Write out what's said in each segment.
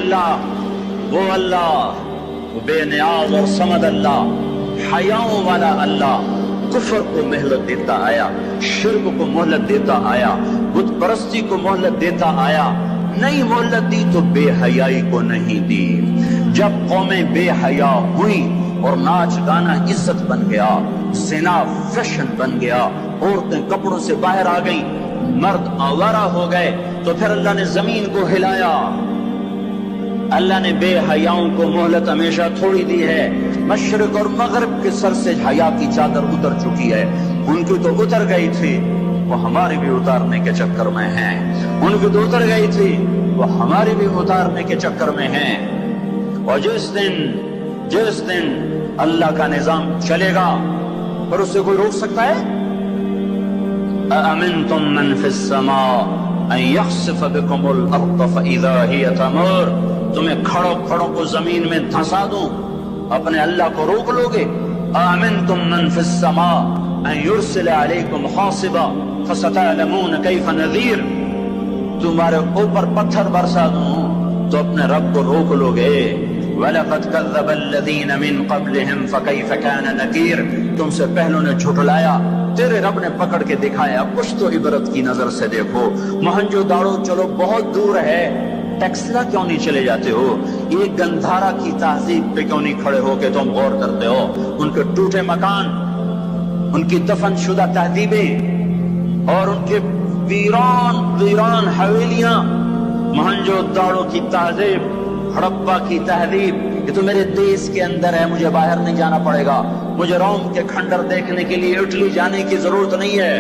اللہ، وہ بے نیاز اور صمد اللہ، حیاؤں والا اللہ کفر کو مہلت دیتا آیا، شرک کو مہلت دیتا آیا، بت پرستی کو مہلت دیتا آیا، نہیں مہلت دی تو بے حیائی کو نہیں دی۔ جب قومیں بے حیا ہوئیں اور ناچ گانا عزت بن گیا، زنا فیشن بن گیا، عورتیں کپڑوں سے باہر آ گئیں، مرد آوارہ ہو گئے، تو پھر اللہ نے زمین کو ہلایا۔ اللہ نے بے حیاؤں کو مہلت ہمیشہ تھوڑی دی ہے۔ مشرق اور مغرب کے سر سے حیا کی چادر اتر چکی ہے، ان کی تو اتر گئی تھی، وہ ہماری بھی اتارنے کے چکر میں ہیں، ان کی تو اتر گئی تھی، وہ ہماری بھی اتارنے کے چکر میں ہیں۔ اور جس دن اللہ کا نظام چلے گا اور اسے کوئی روک سکتا ہے؟ أَأَمِنْتُمْ مَنْ فِي السَّمَاءِ أَنْ يَخْسِفَ بِكُمُ الْأَرْضَ فَإِذَا هِيَ تَمُورُ، تمہیں کھڑوں کو زمین میں دھنسا دوں، اپنے اللہ کو روک لوگے؟ أَأَمِنْتُمْ مَنْ فِي السَّمَاءِ أَنْ يُرْسِلَ عَلَيْكُمْ حَاصِبًا فَسَتَعْلَمُونَ كَيْفَ نَذِيرٌ، تمہارے اوپر پتھر برسا دوں تو اپنے رب کو روک لوگے؟ وَلَقَدْ كَذَّبَ الَّذِينَ مِن قَبْلِهِمْ فَكَيْفَ كَانَ نَكِيرٌ، تم سے پہلوں نے جھٹلایا، تیرے رب نے پکڑ کے دکھایا، کچھ تو عبرت کی نظر سے دیکھو۔ موہنجو داڑو چلو بہت دور ہے، ٹیکسلا کیوں نہیں چلے جاتے ہو؟ یہ گندھارا کی تہذیب پہ کیوں نہیں کھڑے ہو کہ تم غور کرتے ہو؟ ان کے ٹوٹے مکان، ان کی دفن شدہ تہذیبیں اور ان کے ویران حویلیاں، موہنجو داڑو کی تہذیب، ہڑپا کی تہذیب، یہ تو میرے دیش کے اندر ہے، مجھے باہر نہیں جانا پڑے گا، مجھے روم کے کھنڈر دیکھنے کے لیے اٹلی جانے کی ضرورت نہیں ہے،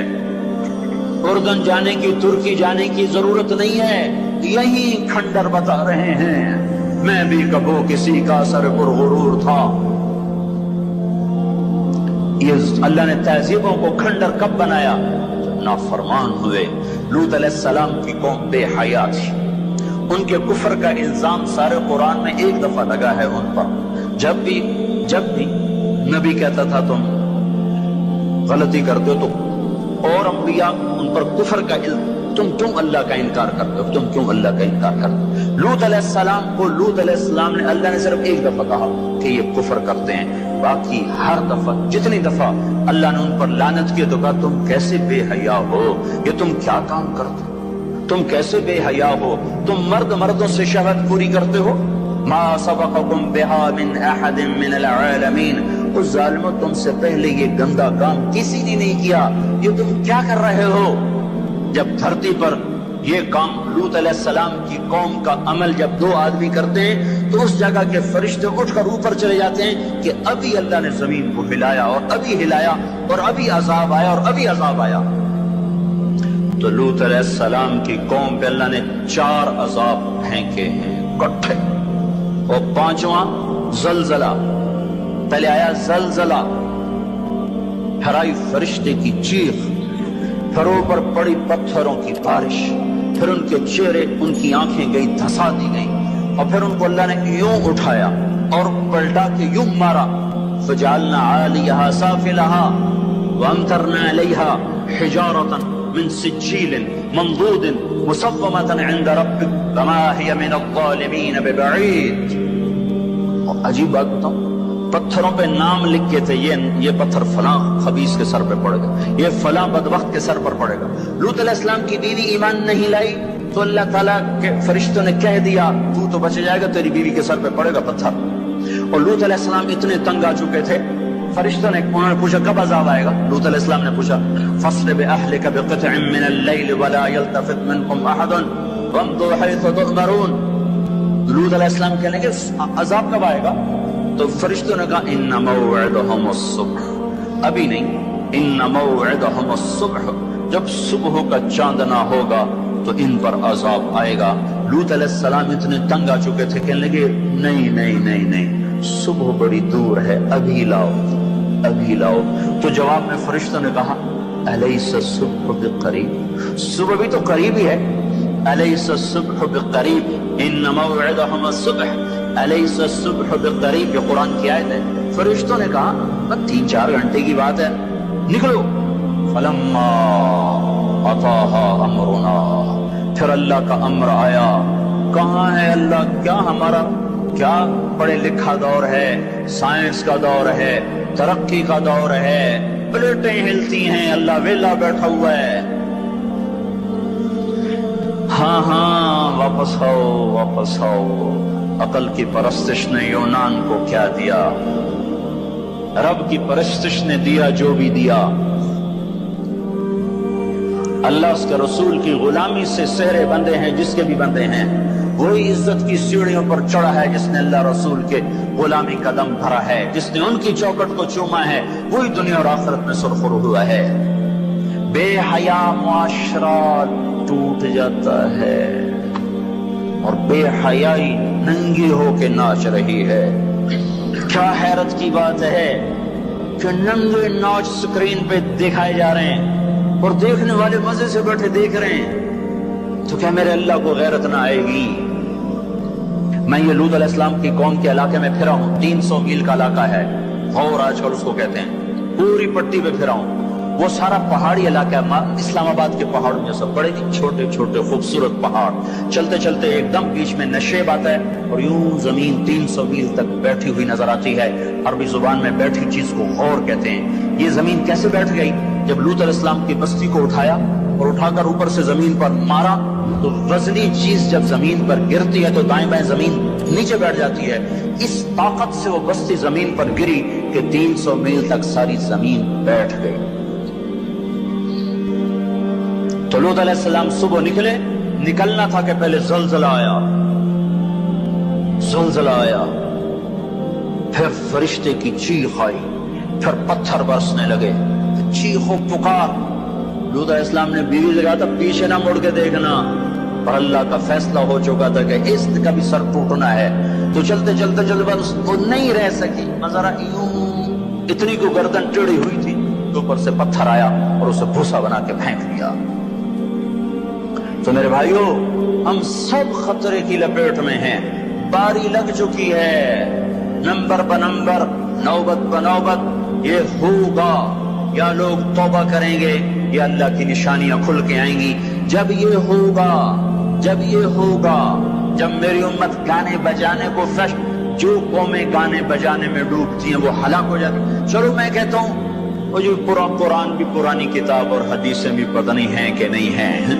اردن جانے کی، ترکی جانے کی ضرورت نہیں ہے، یہی کھنڈر بتا رہے ہیں۔ میں بھی کبھی کسی کا سر پر غرور تھا۔ یہ اللہ نے تہذیبوں کو کھنڈر کب بنایا؟ نافرمان ہوئے۔ لوط علیہ السلام کی قوم بے حیا تھی، ان کے کفر کا الزام سارے قرآن میں ایک دفعہ لگا ہے ان پر۔ جب بھی نبی کہتا تھا تم غلطی کرتے ہو تو، اور انبیاء ان پر کفر کا تم کیوں اللہ کا انکار کرتے ہو، تم کیوں اللہ کا انکار کرتے ہو؟ لوط علیہ السلام کو لوط علیہ السلام نے اللہ نے صرف ایک دفعہ کہا کہ یہ کفر کرتے ہیں، باقی ہر دفعہ جتنی دفعہ اللہ نے ان پر لعنت کی تو کہا تم کیسے بے حیا ہو، یہ تم کیا کام کرتے ہو، تم کیسے بے حیا ہو، تم مردوں سے شہوت پوری کرتے ہو۔ ما سبقکم بها من احد من العالمین، اس ظالموں تم سے پہلے یہ گندا کام کسی نے نہیں کیا، یہ تم کیا کر رہے ہو؟ جب دھرتی پر یہ کام لوط علیہ السلام کی قوم کا عمل جب دو آدمی کرتے ہیں تو اس جگہ کے فرشتے اٹھ کر اوپر چلے جاتے ہیں کہ ابھی اللہ نے زمین کو ہلایا اور ابھی ہلایا اور ابھی عذاب آیا اور ابھی عذاب آیا۔ تو لوط علیہ السلام کی قوم پہ اللہ نے 4 عذاب پھینکے ہیں کٹھے، اور 5واں زلزلہ۔ پہلے آیا زلزلہ، پھر آئی فرشتے کی چیخ، پھر اوپر پڑی پتھروں کی بارش، پھر ان کے چہرے، ان کی آنکھیں گئی دھسا دی گئیں، اور پھر ان کو اللہ نے یوں اٹھایا اور پلٹا کے یوں مارا۔ فجعلنا عالیہا سافلہا وامطرنا علیہا حجارۃ من سجیل منضود مصومۃ عند ربک وما ہی من الظالمین ببعید۔ اور عجیب بات بتاؤں، پتھروں پہ نام لکھ کے تھے، یہ پتھر فلاں خبیث کے سر پہ پڑے گا، یہ فلاں بدبخت کے سر پر پڑے گا۔ لوط علیہ السلام کی بیوی ایمان نہیں لائی تو اللہ تعالیٰ کے فرشتوں نے کہہ دیا تو بچ جائے گا، تیری بیوی کے سر پہ پڑے گا پتھر۔ اور لوط علیہ السلام اتنے تنگ آ چکے تھے، فرشتوں نے انہوں نے پوچھا کب عذاب آئے گا؟ لوط علیہ السلام نے پوچھا فَاصْرِ بِأَهْلِكَ بِقِطْعٍ مِّنَ اللَّيْلِ وَلَا يَلْتَفِتْ مِنكُمْ أَحَدٌ وَامْضُوا حَيْثُ تُؤْمَرُونَ۔ لوط علیہ السلام کہنے کہ عذاب کب آئے گا؟ تو فرشتوں نے کہا ان موعدہم الصبح، ابھی نہیں، ان موعدہم الصبح، جب صبح کا چاندنا ہوگا تو ان پر عذاب آئے گا۔ لوط علیہ السلام اتنے تنگ آ چکے تھے، کہنے لگے نہیں، صبح بڑی دور ہے، ابھی لاؤ۔ تو جواب میں فرشتوں نے کہا الیس الصبح بقریب، صبح بھی تو قریب ہی ہے، الیس الصبح بقریب، ان موعدہم الصبح، الیس الصبح بقریب، یہ قرآن کی آیت ہے۔ فرشتوں نے کہا 3-4 گھنٹے کی بات ہے، نکلو۔ فلما اتاها امرنا، پھر اللہ کا امر آیا، کہاں ہے اللہ؟ کیا ہمارا کیا پڑھے لکھا دور ہے، سائنس کا دور ہے، ترقی کا دور ہے، پلیٹیں ہلتی ہیں، اللہ ویلا بیٹھا ہوا ہے۔ ہاں ہاں واپس آؤ، واپس آؤ۔ عقل کی پرستش نے یونان کو کیا دیا؟ رب کی پرستش نے دیا جو بھی دیا۔ اللہ اس کے رسول کی غلامی سے سہرے بندے ہیں جس کے بھی بندے ہیں، وہی عزت کی سیڑھیوں پر چڑھا ہے جس نے اللہ رسول کے غلامی کا دم بھرا ہے، جس نے ان کی چوکٹ کو چوما ہے، وہی دنیا اور آخرت میں سرخرو ہوا ہے۔ بے حیا معاشرہ ٹوٹ جاتا ہے اور بے حیائی ننگی ہو کے ناچ رہی ہے۔ کیا حیرت کی بات ہے کہ ننگے ناچ سکرین پہ دکھائے جا رہے ہیں اور دیکھنے والے مزے سے بیٹھے دیکھ رہے ہیں، تو کیا میرے اللہ کو غیرت نہ آئے گی؟ میں یہ لوط علیہ السلام کی قوم کے علاقے میں پھرا ہوں، 300 میل کا علاقہ ہے، غور آج کل اس کو کہتے ہیں، پوری پٹی پہ پھرا ہوں۔ وہ سارا پہاڑی علاقہ ہے، اسلام آباد کے پہاڑوں میں سب بڑے چھوٹے چھوٹے خوبصورت پہاڑ، چلتے چلتے ایک دم بیچ میں نشیب آتا ہے اور یوں زمین 300 میل تک بیٹھی ہوئی نظر آتی ہے۔ عربی زبان میں بیٹھی چیز کو غور کہتے ہیں۔ یہ زمین کیسے بیٹھ گئی؟ جب لوط علیہ السلام کی بستی کو اٹھایا اور اٹھا کر اوپر سے زمین پر مارا تو وزنی چیز جب زمین پر گرتی ہے تو دائیں بائیں زمین نیچے بیٹھ جاتی ہے۔ اس طاقت سے وہ بستی زمین پر گری کہ 300 میل تک ساری زمین بیٹھ گئی۔ تو لوط علیہ السلام صبح نکلنا تھا کہ پہلے زلزلہ آیا، زلزلہ آیا، پھر فرشتے کی چیخ آئی، پھر پتھر برسنے لگے، چیخ و پکار۔ لوط علیہ السلام نے بیوی سے کہا تھا پیچھے نہ مڑ کے دیکھنا، اور اللہ کا فیصلہ ہو چکا تھا کہ اس کا بھی سر ٹوٹنا ہے۔ تو چلتے چلتے بس وہ نہیں رہ سکی، ذرا یوں اتنی کو گردن ٹیڑھی ہوئی تھی تو اوپر سے پتھر آیا اور اسے بھوسا بنا کے پھینک دیا۔ تو میرے بھائیو، ہم سب خطرے کی لپیٹ میں ہیں، باری لگ چکی ہے، نمبر بنمبر، نوبت بنوبت یہ ہوگا۔ یا لوگ توبہ کریں گے یا اللہ کی نشانیاں کھل کے آئیں گی۔ جب یہ ہوگا، جب یہ ہوگا، جب میری امت گانے بجانے کو جو قومیں گانے بجانے میں ڈوبتی ہیں وہ ہلاک ہو جاتی۔ چلو میں کہتا ہوں وہ جو قرآن بھی پرانی کتاب اور حدیثیں بھی پتہ نہیں ہیں کہ نہیں ہیں۔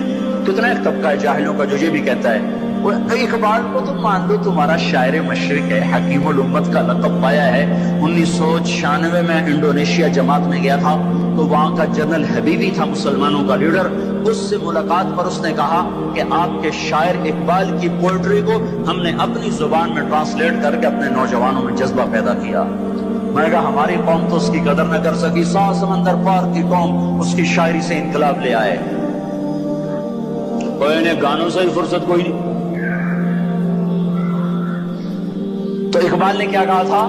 کتنا ایک طبقہ ہے جاہلوں کا جو یہ بھی کہتا ہے وہ اقبال کو تو مان لو تمہارا شاعر مشرق ہے، حکیم الامت کا لقب پایا ہے۔ 1996 میں انڈونیشیا جماعت میں گیا تھا تو وہاں کا جنرل حبیبی تھا مسلمانوں کا لیڈر، اس سے ملاقات پر اس نے کہا کہ آپ کے شاعر اقبال کی پوئٹری کو ہم نے اپنی زبان میں ٹرانسلیٹ کر کے اپنے نوجوانوں میں جذبہ پیدا کیا۔ میں نے کہا ہماری قوم تو اس کی قدر نہ کر سکی، 100 سمندر پار کی قوم اس کی شاعری سے انقلاب لے آئے۔ کوئی انہیں گانوں سے ہی فرصت کوئی نہیں۔ تو اقبال نے کیا کہا تھا؟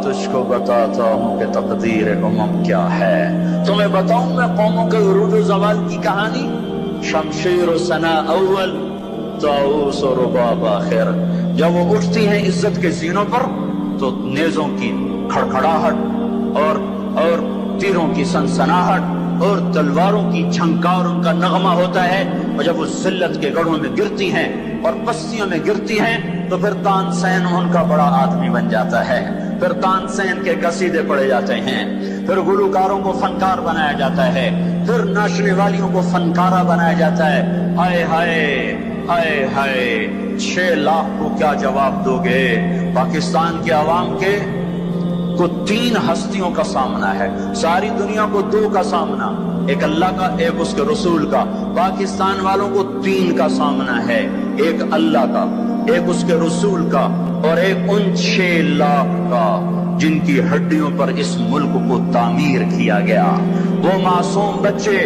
تجھ کو بتاتا ہوں کہ تقدیر امم کیا ہے، تمہیں بتاؤں میں قوموں کے عروج و زوال کی کہانی، شمشیر و ثنا اول، طاؤس و رباب آخر۔ جب وہ اٹھتی ہیں عزت کے زینوں پر تو نیزوں کی کھڑکھڑاہٹ اور تیروں کی سنسناہٹ اور تلواروں کی جھنکار ان کا نغمہ ہوتا ہے، اور جب وہ ذلت کے گڑھوں میں گرتی ہیں اور پستیوں میں گرتی ہیں تو پھر تان سین ان کا بڑا آدمی بن جاتا ہے، پھر تان سین کے قصیدے پڑھے جاتے ہیں، پھر گلوکاروں کو فنکار بنایا جاتا ہے، پھر ناچنے والیوں کو فنکارہ بنایا جاتا ہے۔ ہائے ہائے ہائے ہائے، 6 لاکھ کو کیا جواب دو گے؟ پاکستان کے عوام کے کو 3 ہستیوں کا سامنا ہے، ساری دنیا کو 2 کا سامنا، ایک اللہ کا ایک اس کے رسول کا۔ پاکستان والوں کو 3 کا سامنا ہے، ایک اللہ کا، ایک اس کے رسول کا اور ایک ان 6 لاکھ کا جن کی ہڈیوں پر اس ملک کو تعمیر کیا گیا۔ وہ معصوم بچے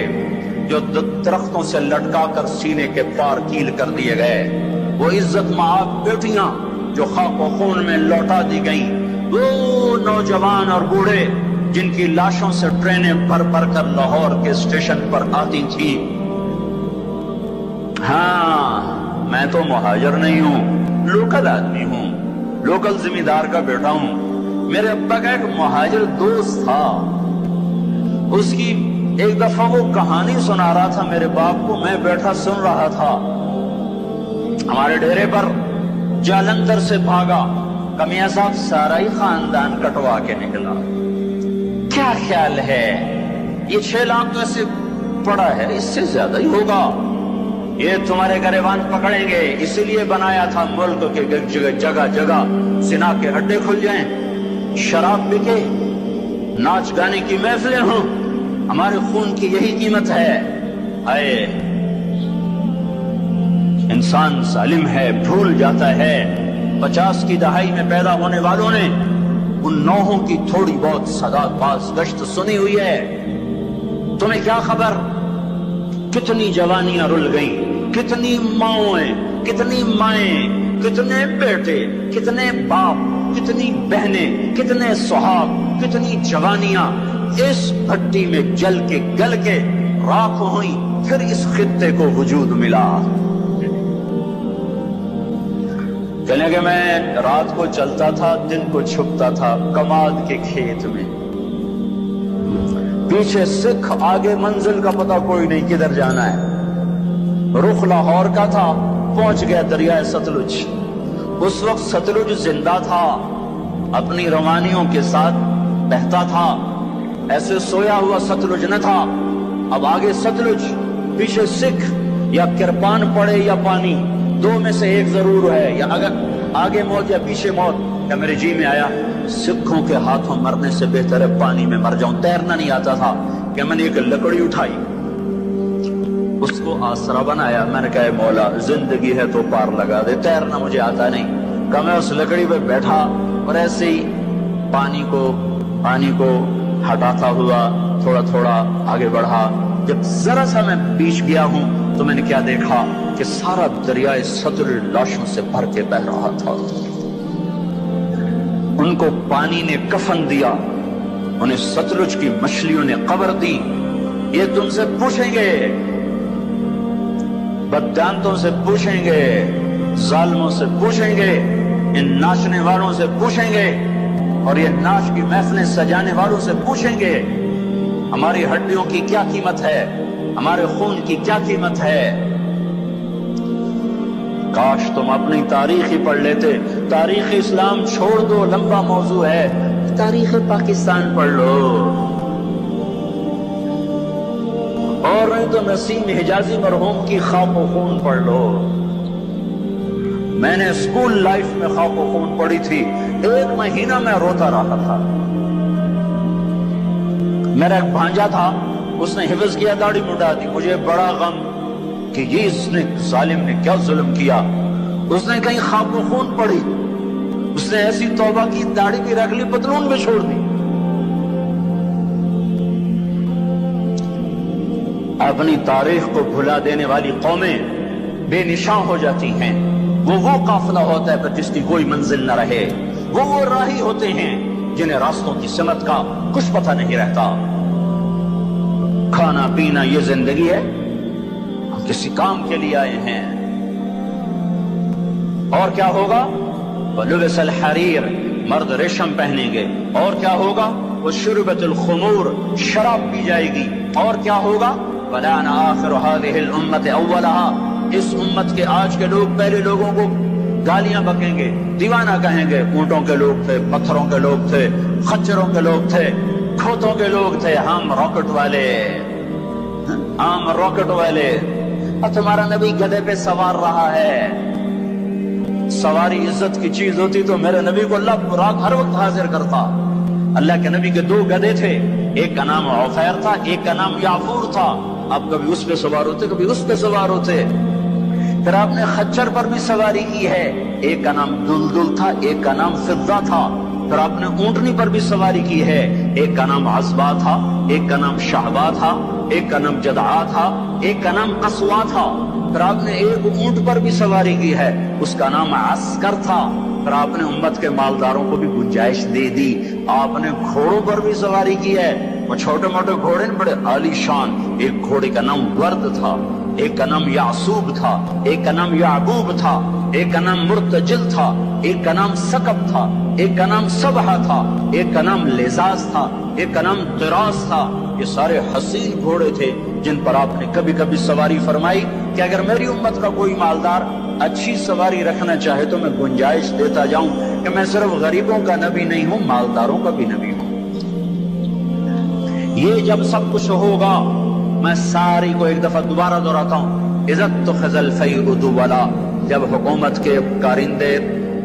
جو درختوں سے لٹکا کر سینے کے پار کیل کر دیے گئے، وہ عزت مآب بیٹیاں جو خاک و خون میں لوٹا دی گئیں، وہ نوجوان اور بوڑھے جن کی لاشوں سے ٹرینیں بھر بھر کر لاہور کے اسٹیشن پر آتی تھی۔ ہاں میں تو مہاجر نہیں ہوں، لوکل آدمی ہوں، لوکل زمیندار کا بیٹا ہوں۔ میرے ابا کا ایک مہاجر دوست تھا، اس کی ایک دفعہ وہ کہانی سنا رہا تھا میرے باپ کو، میں بیٹھا سن رہا تھا۔ ہمارے ڈیرے پر جالندھر سے بھاگا کمیاں صاحب سارا ہی خاندان کٹوا کے نکلا. کیا خیال ہے یہ 6 لاکھ تو ایسے پڑا ہے, اس سے زیادہ ہی ہوگا. یہ تمہارے گریبان پکڑیں گے, اسی لیے بنایا تھا ملک کے جگہ جگہ زنا کے اڈے کھل جائیں, شراب بکے, ناچ گانے کی محفلیں ہوں. ہمارے خون کی یہی قیمت ہے. اے انسان ظالم ہے, بھول جاتا ہے. 50 کی دہائی میں پیدا ہونے والوں نے ان نوحوں کی تھوڑی بہت صدا باز گشت سنی ہوئی ہے. تمہیں کیا خبر کتنی جوانیاں رل گئیں, کتنی ماؤں, کتنی مائیں, کتنے بیٹے, کتنے باپ, کتنی بہنیں, کتنے سہاگ, کتنی جوانیاں اس بھٹی میں جل کے گل کے راکھ ہوئی, پھر اس خطے کو وجود ملا. کہنے کہ میں رات کو چلتا تھا, دن کو چھپتا تھا کماد کے کھیت میں. پیچھے سکھ, آگے منزل کا پتہ کوئی نہیں کدھر جانا ہے. رخ لاہور کا تھا, پہنچ گیا دریائے ستلج. اس وقت ستلج زندہ تھا, اپنی روانیوں کے ساتھ بہتا تھا. ایسے سویا ہوا ستلج نہ تھا. اب آگے ستلج, پیچھے سکھ. یا کرپان پڑے یا پانی, 2 میں سے ایک ضرور ہے. یا اگر آگے موت یا پیچھے موت. یا میرے جی میں آیا سکھوں کے ہاتھوں مرنے سے بہتر ہے پانی میں مر جاؤں. تیرنا نہیں آتا تھا کہ میں نے ایک لکڑی اٹھائی, اس کو آسرا بنایا. میں نے کہا مولا زندگی ہے تو پار لگا دے, تیرنا مجھے آتا نہیں. کہ میں اس لکڑی پہ بیٹھا اور ایسے ہی پانی کو ہٹاتا ہوا تھوڑا تھوڑا آگے بڑھا. جب ذرا سا میں پیچھ گیا ہوں تو میں نے کیا دیکھا کہ سارا دریائے ستلج لاشوں سے بھر کے بہ رہا تھا. ان کو پانی نے کفن دیا, انہیں ستلج کی مچھلیوں نے قبر دی. یہ تم سے پوچھیں گے, بددانتوں سے پوچھیں گے, ظالموں سے پوچھیں گے, ان ناچنے والوں سے پوچھیں گے, اور یہ ناچ کی محفلیں سجانے والوں سے پوچھیں گے ہماری ہڈیوں کی کیا قیمت ہے, ہمارے خون کی کیا قیمت ہے. کاش تم اپنی تاریخ ہی پڑھ لیتے. تاریخ اسلام چھوڑ دو, لمبا موضوع ہے. تاریخ پاکستان پڑھ لو, اور نہیں تو نسیم حجازی مرحوم کی خاک و خون پڑھ لو. میں نے اسکول لائف میں خاک و خون پڑھی تھی. 1 مہینہ میں روتا رہا تھا. میرا ایک بھانجا تھا, اس نے حفظ کیا, داڑھی مڈا دی. مجھے بڑا غم کہ یہ اس نے ظالم نے کیا ظلم کیا. اس نے کہیں خاک و خون پڑھی, اس نے ایسی توبہ کی, داڑھی بھی رکھ لی, پتلون بھی چھوڑ دی. اپنی تاریخ کو بھلا دینے والی قومیں بے نشان ہو جاتی ہیں. وہ قافلہ ہوتا ہے پر جس کی کوئی منزل نہ رہے. وہ راہی ہوتے ہیں جنہیں راستوں کی سمت کا کچھ پتہ نہیں رہتا. کھانا پینا یہ زندگی ہے, ہم کسی کام کے لیے آئے ہیں. اور کیا ہوگا؟ وَلُبِسَ الْحَرِيرُ, مرد ریشم پہنیں گے. اور کیا ہوگا؟ وَشُرِبَتِ الْخُمُورُ, شراب پی جائے گی. اور کیا ہوگا؟ وَلَعَنَ آخِرُ هَذِهِ الْأُمَّةِ أَوَّلَهَا, اس امت کے آج کے لوگ پہلے لوگوں کو گالیاں بکیں گے, دیوانہ کہیں گے. اونٹوں کے لوگ تھے, پتھروں کے لوگ تھے, خچروں کے لوگ تھے, کھوتوں کے لوگ تھے. ہم راکٹ والے, ہم راکٹ والے. اور تمہارا نبی گدھے پہ سوار رہا ہے. سواری عزت کی چیز ہوتی تو میرے نبی کو اللہ رات ہر وقت حاضر کرتا. اللہ کے نبی کے 2 گدھے تھے, ایک کا نام عفیر تھا, ایک کا نام یعفور تھا. آپ کبھی اس پہ سوار ہوتے, کبھی اس پہ سوار ہوتے. پھر آپ نے خچر پر بھی سواری کی ہے, ایک کا نام دلدل تھا, ایک کا نام فضہ تھا. پھر آپ نے اونٹنی پر بھی سواری کی ہے, ایک کا نام عصبہ تھا, ایک کا نام شہبہ تھا, ایک کا نام جدعا تھا, ایک کا نام قصوا تھا. پھر آپ نے ایک اونٹ پر بھی سواری کی ہے, اس کا نام عسکر تھا. پھر آپ نے امت کے مالداروں کو بھی گنجائش دے دی. آپ نے گھوڑوں پر بھی سواری کی ہے, وہ چھوٹے موٹے گھوڑے بڑے عالی شان. ایک گھوڑے کا نام ورد تھا, ایک کا نام یعصوب تھا, ایک کا نام یعقوب تھا, ایک کا نام مرتجل تھا, ایک کا نام سکب تھا, ایک کا نام سبحہ تھا, ایک کا نام لزاز تھا, ایک کا نام طراز تھا. یہ سارے حسین گھوڑے تھے جن پر آپ نے کبھی کبھی سواری فرمائی کہ اگر میری امت کا کوئی مالدار اچھی سواری رکھنا چاہے تو میں گنجائش دیتا جاؤں کہ میں صرف غریبوں کا نبی نہیں ہوں، مالداروں کا بھی نبی ہوں۔ یہ جب سب کچھ ہوگا، میں ساری کو ایک دفعہ دوبارہ دہراتا ہوں، عزت تو خزل فیعد ولا، جب حکومت کے کارندے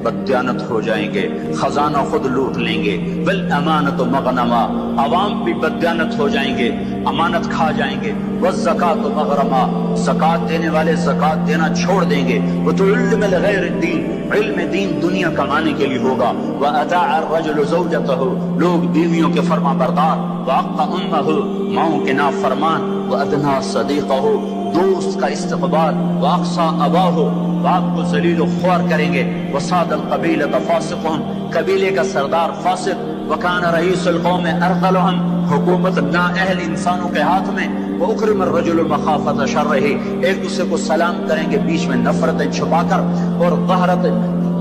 بددیانت ہو جائیں گے، خزانہ خود لوٹ لیں گے، بالامانت مغنما، عوام بھی بددیانت ہو جائیں گے، امانت کھا جائیں گے، والزکات مغرما، زکات دینے والے زکات دینا چھوڑ دیں گے، وہ تو علم لغیر الدین، علم دین دنیا کمانے کے لیے ہوگا، وَأَطَاعَ الرَّجُلُ زَوْجَتَهُ، لوگ بیویوں کے فرما بردار، وَأَقَّ أُمَّهُ، ماؤں کے نافرمان، وَأَدْنَا صَدِيقَهُ، دوست کا استقبال، وَأَقْصَى أَبَاهُ، باپ کو ذلیل و خوار کریں گے، وَصَادَ الْقَبِيلَةَ فَاسِقٌ، قبیلے کا سردار فاسق، وَكَانَ رَئِيسُ الْقَوْمِ أَرْذَلُهُمْ، حکومت نااہل انسانوں کے ہاتھ میں، وَأُكْرِمَ الرَّجُلُ مَخَافَةَ شَرِّهِ، ایک دوسرے کو سلام کریں گے بیچ میں نفرتیں چھپا کر، اور ظہرت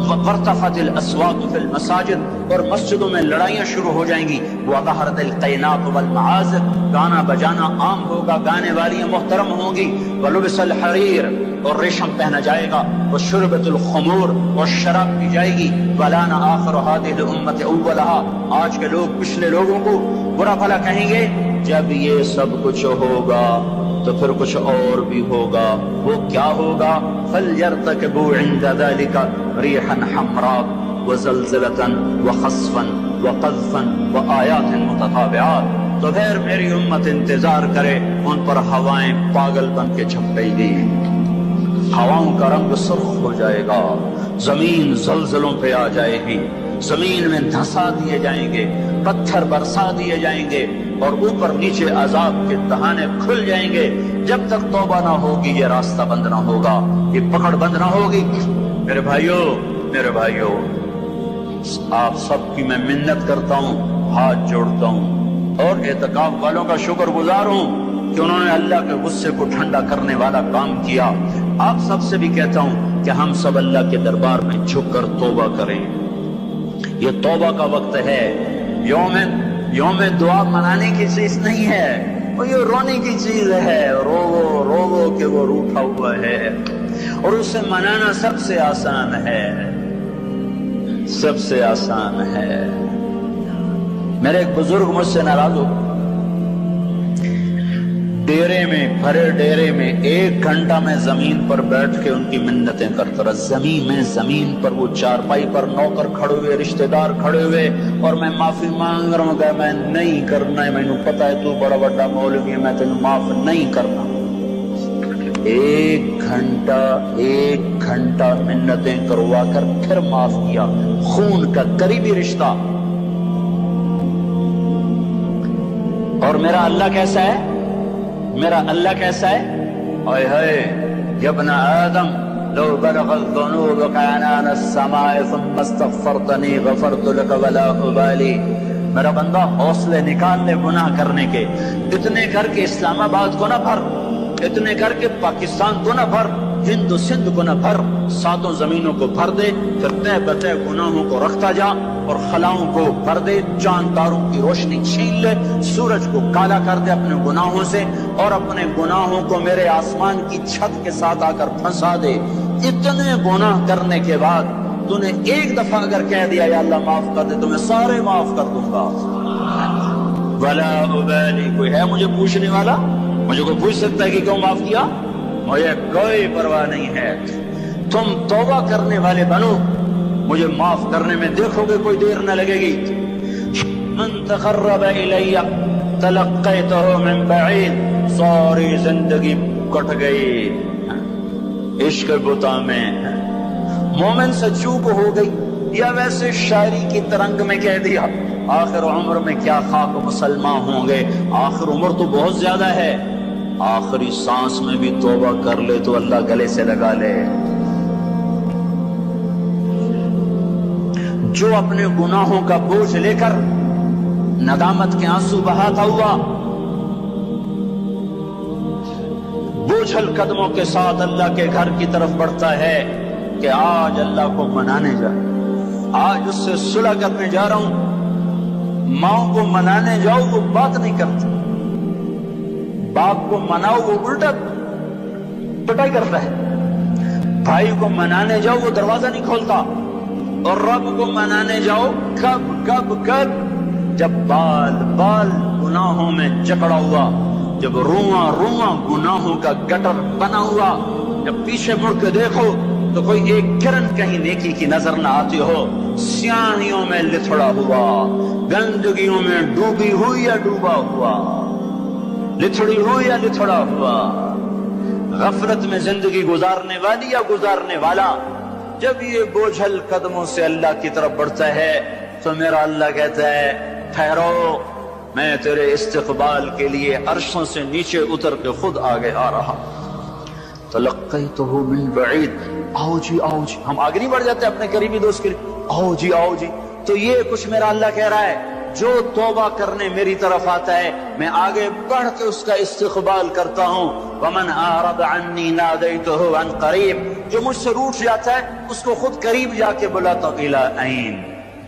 وارتفعت الاصوات فی المساجد، اور مسجدوں میں لڑائیاں شروع ہو جائیں گی، وظہرت القینات والمعازف، گانا بجانا عام ہوگا، گانے والیاں محترم ہوں گی، ولبس الحریر، اور ریشم پہنا جائے گا، وشربت الخمور، اور شراب پی جائے گی، ولان آخر هذه الامة اولها، آج کے لوگ پچھلے لوگوں کو برا بھلا کہیں گے۔ جب یہ سب کچھ ہوگا تو پھر کچھ اور بھی ہوگا، وہ کیا ہوگا؟ فَلْيَرْتَكِبُوا عِنْدَ ذَلِكَ رِيحًا حَمْرَاء وَزَلْزَلَةً وَخَسْفًا وَقَذْفًا وَآيَاتٍ مُتَتَابِعَاتٍ، تو پھر میری امت انتظار کرے، ان پر ہوائیں پاگل بن کے چھپکیں گی، ہواؤں کا رنگ سرخ ہو جائے گا، زمین زلزلوں پہ آ جائے گی، زمین میں دھسا دیے جائیں گے، پتھر برسا دیے جائیں گے، اور اوپر نیچے عذاب کے دہانے کھل جائیں گے۔ جب تک توبہ نہ ہوگی یہ راستہ بند نہ ہوگا، یہ پکڑ بند نہ ہوگی۔ میرے بھائیوں، آپ سب کی میں منت کرتا ہوں، ہاتھ جوڑتا ہوں، اور اعتکاف والوں کا شکر گزار ہوں کہ انہوں نے اللہ کے غصے کو ٹھنڈا کرنے والا کام کیا۔ آپ سب سے بھی کہتا ہوں کہ ہم سب اللہ کے دربار میں جھک کر توبہ کریں۔ یہ توبہ کا وقت ہے، یوم دعا منانے کی چیز نہیں ہے، وہ یہ رونے کی چیز ہے، رو کہ وہ روٹھا ہوا ہے، اور اسے منانا سب سے آسان ہے، سب سے آسان ہے۔ میرے ایک بزرگ مجھ سے ناراض ہو، ڈیرے میں، بھرے ڈیرے میں 1 گھنٹہ میں زمین پر بیٹھ کے ان کی منتیں کرتا رہا، زمین پر وہ چارپائی پر نوکر کھڑے ہوئے، رشتہ دار کھڑے ہوئے، اور میں معافی مانگ رہا ہوں کہ میں نہیں کرنا ہے، مینوں پتہ ہے تو بڑا بڑا مولوی ہے، میں تینوں معاف نہیں کرنا۔ 1 گھنٹہ منتیں کروا کر پھر معاف کیا، خون کا قریبی رشتہ۔ اور میرا اللہ کیسا ہے؟ میرا اللہ کیسا ہے؟ اے ہائے یا ابن آدم لو بلغت ذنوبك عنان السماء ثم استغفرتنی غفرت لك ولا ابالی، میرا بندہ حوصلے نکال لے گناہ کرنے کے، اتنے کر کے اسلام آباد کو نہ بھر، اتنے کر کے پاکستان کو نہ بھر، ہند و سندھ کو نہ بھر، 7 زمینوں کو بھر دے، پھر تہ بتہ گناہوں کو رکھتا جا، اور خلاؤں کو بھر دے، چاند تاروں کی روشنی چھین لے، سورج کو کالا کر دے اپنے گناہوں سے، اور اپنے گناہوں کو میرے آسمان کی چھت کے ساتھ آ کر پھنسا دے۔ اتنے گناہ کرنے کے بعد تو نے 1 دفعہ اگر کہہ دیا یا اللہ معاف کر دے تو میں سارے معاف کر دوں گا، ولا ابالی، کوئی ہے مجھے پوچھنے والا؟ مجھے کوئی پوچھ سکتا ہے کہ کیوں معاف کیا؟ مجھے کوئی پرواہ نہیں ہے۔ تم توبہ کرنے والے بنو، مجھے معاف کرنے میں دیکھو گے کوئی دیر نہ لگے گی۔ من تقرب الی تلقیتہ من بعید، ساری زندگی کٹ گئی عشق بتا میں، مومن سے چوک ہو گئی، یا ویسے شاعری کی ترنگ میں کہہ دیا آخر عمر میں کیا خاک مسلمان ہوں گے، آخر عمر تو بہت زیادہ ہے، آخری سانس میں بھی توبہ کر لے تو اللہ گلے سے لگا لے۔ جو اپنے گناہوں کا بوجھ لے کر ندامت کے آنسو بہاتا ہوا، بوجھل قدموں کے ساتھ اللہ کے گھر کی طرف بڑھتا ہے کہ آج اللہ کو منانے جا، آج اس سے صلح کرنے جا رہا ہوں، ماں کو منانے جاؤ وہ بات نہیں کرتی، باپ کو مناؤ وہ الٹا پٹائی کرتا ہے، بھائی کو منانے جاؤ وہ دروازہ نہیں کھولتا، اور رب کو منانے جاؤ کب کب کب؟ جب بال بال گناہوں میں جکڑا ہوا، جب رواں رواں گناہوں کا گٹر بنا ہوا، جب پیچھے مڑ کے دیکھو تو کوئی ایک کرن کہیں نیکی کی نظر نہ آتی ہو، سیاہیوں میں لتھڑا ہوا، گندگیوں میں ڈوبی ہوئی یا ڈوبا ہوا، لتھڑی ہوئی یا لتھڑا ہوا، غفلت میں زندگی گزارنے والی یا گزارنے والا، جب یہ بوجھل قدموں سے اللہ کی طرف بڑھتا ہے تو میرا اللہ کہتا ہے ٹھہرو، میں تیرے استقبال کے لیے عرشوں سے نیچے اتر کے خود آگے آ رہا۔ تلقیتہ من بعید، آؤ جی آؤ جی، ہم آگے نہیں بڑھ جاتے اپنے قریبی دوست کے لیے، آؤ جی آؤ جی۔ تو یہ کچھ میرا اللہ کہہ رہا ہے، جو توبہ کرنے میری طرف آتا ہے میں آگے بڑھ کے اس کا استقبال کرتا ہوں۔ ومن اعرض عنی نادیتہ عن قریب، جو مجھ سے روٹ جاتا ہے اس کو خود قریب جا کے بلاتا ہوں۔ الی این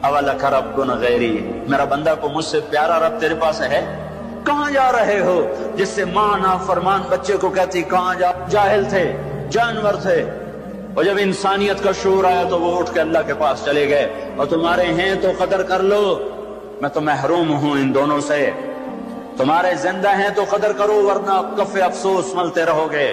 اولک رب غیری، میرا بندہ کو مجھ سے پیارا رب تیرے پاس ہے؟ کہاں جا رہے ہو؟ جس سے ماں نافرمان بچے کو کہتی کہاں جا، جاہل تھے، جانور تھے، اور جب انسانیت کا شعور آیا تو وہ اٹھ کے اللہ کے پاس چلے گئے۔ اور تمہارے ہیں تو قدر کر لو، میں تو محروم ہوں ان دونوں سے، تمہارے زندہ ہیں تو قدر کرو ورنہ کف افسوس ملتے رہو گے۔